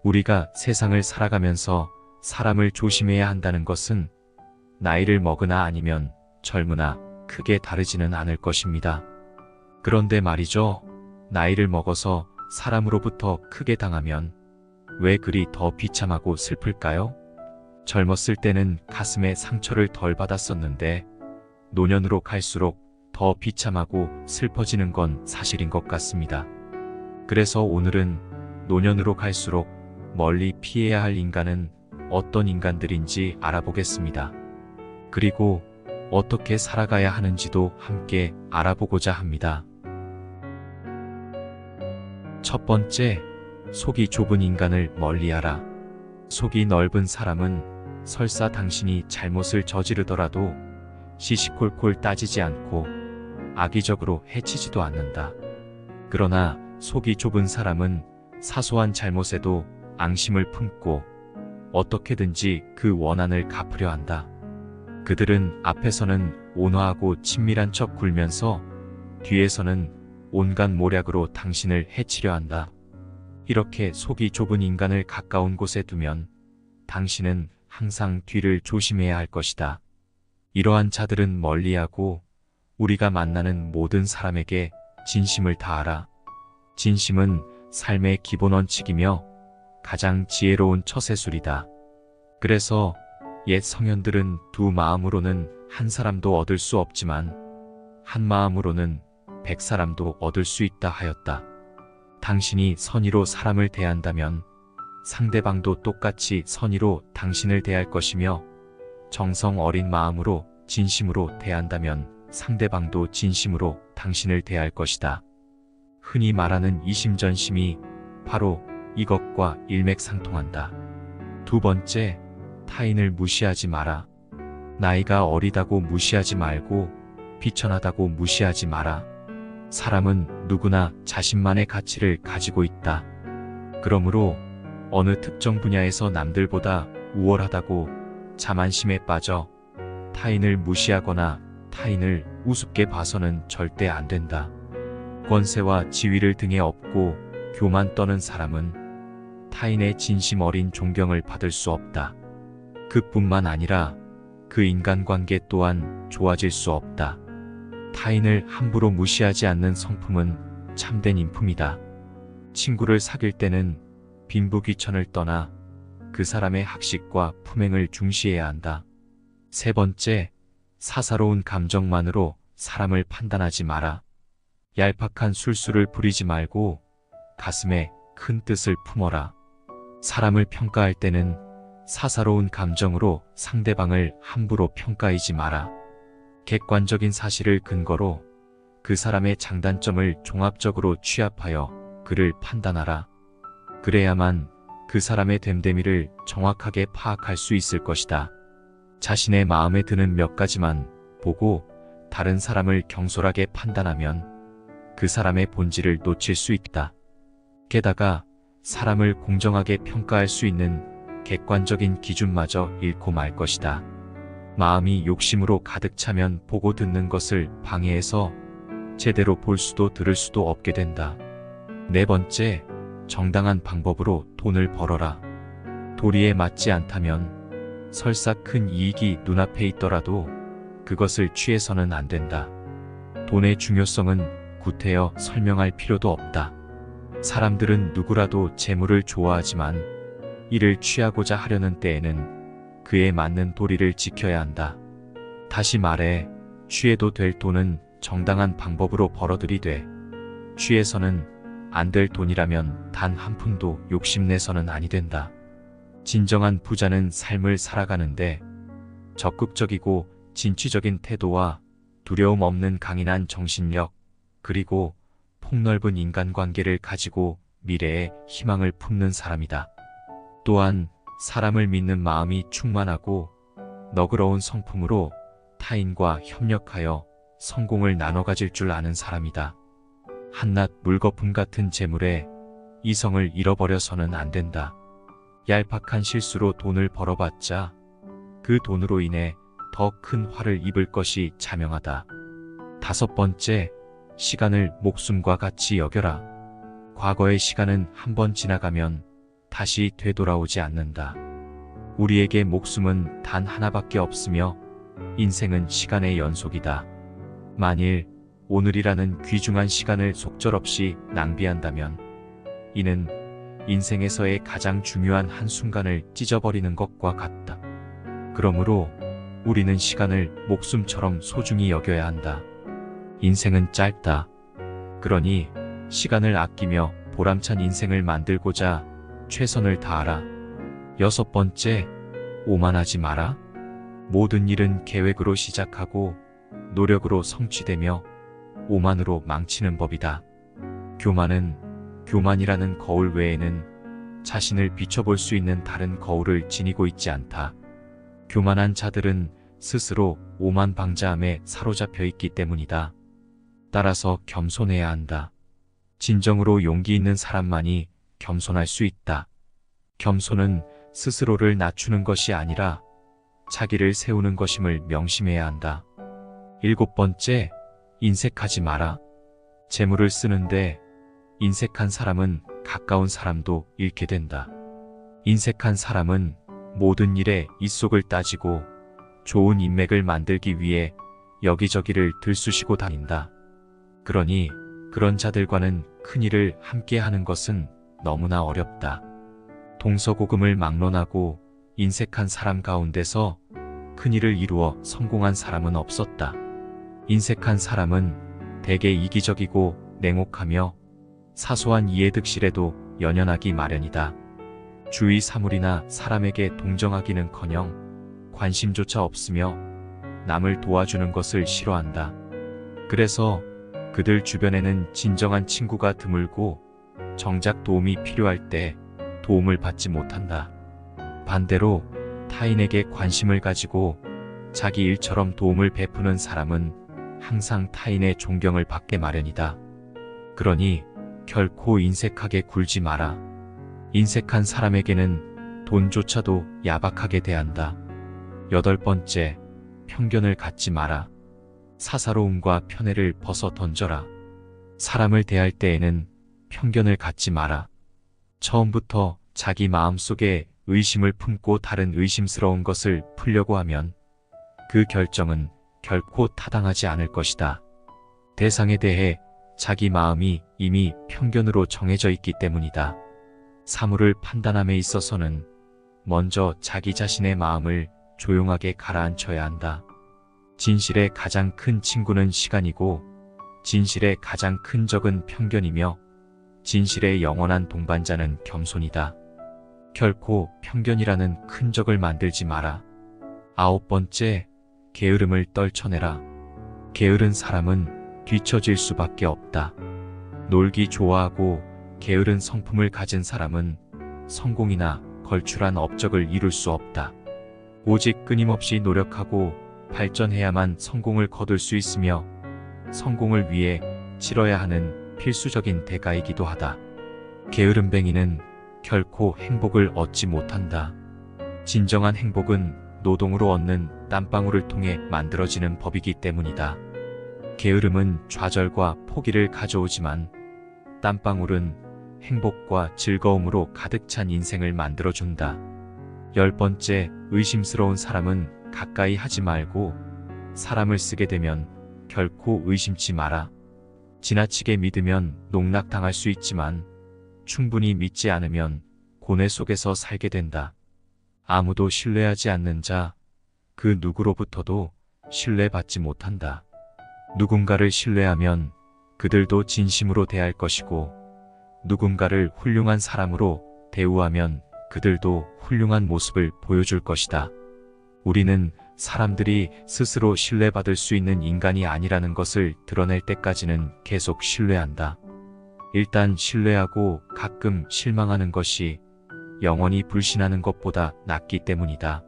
우리가 세상을 살아가면서 사람을 조심해야 한다는 것은 나이를 먹으나 아니면 젊으나 크게 다르지는 않을 것입니다. 그런데 말이죠. 나이를 먹어서 사람으로부터 크게 당하면 왜 그리 더 비참하고 슬플까요? 젊었을 때는 가슴에 상처를 덜 받았었는데 노년으로 갈수록 더 비참하고 슬퍼지는 건 사실인 것 같습니다. 그래서 오늘은 노년으로 갈수록 멀리 피해야 할 인간은 어떤 인간들인지 알아보겠습니다. 그리고 어떻게 살아가야 하는지도 함께 알아보고자 합니다. 첫 번째, 속이 좁은 인간을 멀리하라. 속이 넓은 사람은 설사 당신이 잘못을 저지르더라도 시시콜콜 따지지 않고 악의적으로 해치지도 않는다. 그러나 속이 좁은 사람은 사소한 잘못에도 앙심을 품고 어떻게든지 그 원한을 갚으려 한다. 그들은 앞에서는 온화하고 친밀한 척 굴면서 뒤에서는 온갖 모략으로 당신을 해치려 한다. 이렇게 속이 좁은 인간을 가까운 곳에 두면 당신은 항상 뒤를 조심해야 할 것이다. 이러한 자들은 멀리하고 우리가 만나는 모든 사람에게 진심을 다하라. 진심은 삶의 기본 원칙이며 가장 지혜로운 처세술이다. 그래서 옛 성현들은 두 마음으로는 한 사람도 얻을 수 없지만 한 마음으로는 100사람도 얻을 수 있다 하였다. 당신이 선의로 사람을 대한다면 상대방도 똑같이 선의로 당신을 대할 것이며 정성 어린 마음으로 진심으로 대한다면 상대방도 진심으로 당신을 대할 것이다. 흔히 말하는 이심전심이 바로 이것과 일맥상통한다. 두 번째, 타인을 무시하지 마라. 나이가 어리다고 무시하지 말고 비천하다고 무시하지 마라. 사람은 누구나 자신만의 가치를 가지고 있다. 그러므로 어느 특정 분야에서 남들보다 우월하다고 자만심에 빠져 타인을 무시하거나 타인을 우습게 봐서는 절대 안 된다. 권세와 지위를 등에 업고 교만 떠는 사람은 타인의 진심 어린 존경을 받을 수 없다. 그뿐만 아니라 그 인간관계 또한 좋아질 수 없다. 타인을 함부로 무시하지 않는 성품은 참된 인품이다. 친구를 사귈 때는 빈부귀천을 떠나 그 사람의 학식과 품행을 중시해야 한다. 세 번째, 사사로운 감정만으로 사람을 판단하지 마라. 얄팍한 술수를 부리지 말고 가슴에 큰 뜻을 품어라. 사람을 평가할 때는 사사로운 감정으로 상대방을 함부로 평가하지 마라. 객관적인 사실을 근거로 그 사람의 장단점을 종합적으로 취합하여 그를 판단하라. 그래야만 그 사람의 됨됨이를 정확하게 파악할 수 있을 것이다. 자신의 마음에 드는 몇 가지만 보고 다른 사람을 경솔하게 판단하면 그 사람의 본질을 놓칠 수 있다. 게다가 사람을 공정하게 평가할 수 있는 객관적인 기준마저 잃고 말 것이다. 마음이 욕심으로 가득 차면 보고 듣는 것을 방해해서 제대로 볼 수도 들을 수도 없게 된다. 네 번째, 정당한 방법으로 돈을 벌어라. 도리에 맞지 않다면 설사 큰 이익이 눈앞에 있더라도 그것을 취해서는 안 된다. 돈의 중요성은 구태여 설명할 필요도 없다. 사람들은 누구라도 재물을 좋아하지만 이를 취하고자 하려는 때에는 그에 맞는 도리를 지켜야 한다. 다시 말해 취해도 될 돈은 정당한 방법으로 벌어들이되 취해서는 안 될 돈이라면 단 한 푼도 욕심내서는 아니 된다. 진정한 부자는 삶을 살아가는데 적극적이고 진취적인 태도와 두려움 없는 강인한 정신력 그리고 폭넓은 인간관계를 가지고 미래에 희망을 품는 사람이다. 또한 사람을 믿는 마음이 충만하고 너그러운 성품으로 타인과 협력하여 성공을 나눠 가질 줄 아는 사람이다. 한낱 물거품 같은 재물에 이성을 잃어버려서는 안 된다. 얄팍한 실수로 돈을 벌어봤자 그 돈으로 인해 더 큰 화를 입을 것이 자명하다. 다섯 번째, 시간을 목숨과 같이 여겨라. 과거의 시간은 한 번 지나가면 다시 되돌아오지 않는다. 우리에게 목숨은 단 하나밖에 없으며 인생은 시간의 연속이다. 만일 오늘이라는 귀중한 시간을 속절없이 낭비한다면 이는 인생에서의 가장 중요한 한순간을 찢어버리는 것과 같다. 그러므로 우리는 시간을 목숨처럼 소중히 여겨야 한다. 인생은 짧다. 그러니 시간을 아끼며 보람찬 인생을 만들고자 최선을 다하라. 6번째, 오만하지 마라. 모든 일은 계획으로 시작하고 노력으로 성취되며 오만으로 망치는 법이다. 교만은 교만이라는 거울 외에는 자신을 비춰볼 수 있는 다른 거울을 지니고 있지 않다. 교만한 자들은 스스로 오만방자함에 사로잡혀 있기 때문이다. 따라서 겸손해야 한다. 진정으로 용기 있는 사람만이 겸손할 수 있다. 겸손은 스스로를 낮추는 것이 아니라 자기를 세우는 것임을 명심해야 한다. 7번째, 인색하지 마라. 재물을 쓰는데 인색한 사람은 가까운 사람도 잃게 된다. 인색한 사람은 모든 일에 입속을 따지고 좋은 인맥을 만들기 위해 여기저기를 들쑤시고 다닌다. 그러니 그런 자들과는 큰일을 함께 하는 것은 너무나 어렵다. 동서고금을 막론하고 인색한 사람 가운데서 큰일을 이루어 성공한 사람은 없었다. 인색한 사람은 대개 이기적이고 냉혹하며 사소한 이해득실에도 연연하기 마련이다. 주위 사물이나 사람에게 동정하기는커녕 관심조차 없으며 남을 도와주는 것을 싫어한다. 그래서 그들 주변에는 진정한 친구가 드물고 정작 도움이 필요할 때 도움을 받지 못한다. 반대로 타인에게 관심을 가지고 자기 일처럼 도움을 베푸는 사람은 항상 타인의 존경을 받게 마련이다. 그러니 결코 인색하게 굴지 마라. 인색한 사람에게는 돈조차도 야박하게 대한다. 8번째, 편견을 갖지 마라. 사사로움과 편애를 벗어 던져라. 사람을 대할 때에는 편견을 갖지 마라. 처음부터 자기 마음속에 의심을 품고 다른 의심스러운 것을 풀려고 하면 그 결정은 결코 타당하지 않을 것이다. 대상에 대해 자기 마음이 이미 편견으로 정해져 있기 때문이다. 사물을 판단함에 있어서는 먼저 자기 자신의 마음을 조용하게 가라앉혀야 한다. 진실의 가장 큰 친구는 시간이고 진실의 가장 큰 적은 편견이며 진실의 영원한 동반자는 겸손이다. 결코 편견이라는 큰 적을 만들지 마라. 9번째, 게으름을 떨쳐내라. 게으른 사람은 뒤처질 수밖에 없다. 놀기 좋아하고 게으른 성품을 가진 사람은 성공이나 걸출한 업적을 이룰 수 없다. 오직 끊임없이 노력하고 발전해야만 성공을 거둘 수 있으며 성공을 위해 치러야 하는 필수적인 대가이기도 하다. 게으름뱅이는 결코 행복을 얻지 못한다. 진정한 행복은 노동으로 얻는 땀방울을 통해 만들어지는 법이기 때문이다. 게으름은 좌절과 포기를 가져오지만 땀방울은 행복과 즐거움으로 가득 찬 인생을 만들어준다. 10번째, 의심스러운 사람은 가까이 하지 말고 사람을 쓰게 되면 결코 의심치 마라. 지나치게 믿으면 농락당할 수 있지만 충분히 믿지 않으면 고뇌 속에서 살게 된다. 아무도 신뢰하지 않는 자, 그 누구로부터도 신뢰받지 못한다. 누군가를 신뢰하면 그들도 진심으로 대할 것이고 누군가를 훌륭한 사람으로 대우하면 그들도 훌륭한 모습을 보여줄 것이다. 우리는 사람들이 스스로 신뢰받을 수 있는 인간이 아니라는 것을 드러낼 때까지는 계속 신뢰한다. 일단 신뢰하고 가끔 실망하는 것이 영원히 불신하는 것보다 낫기 때문이다.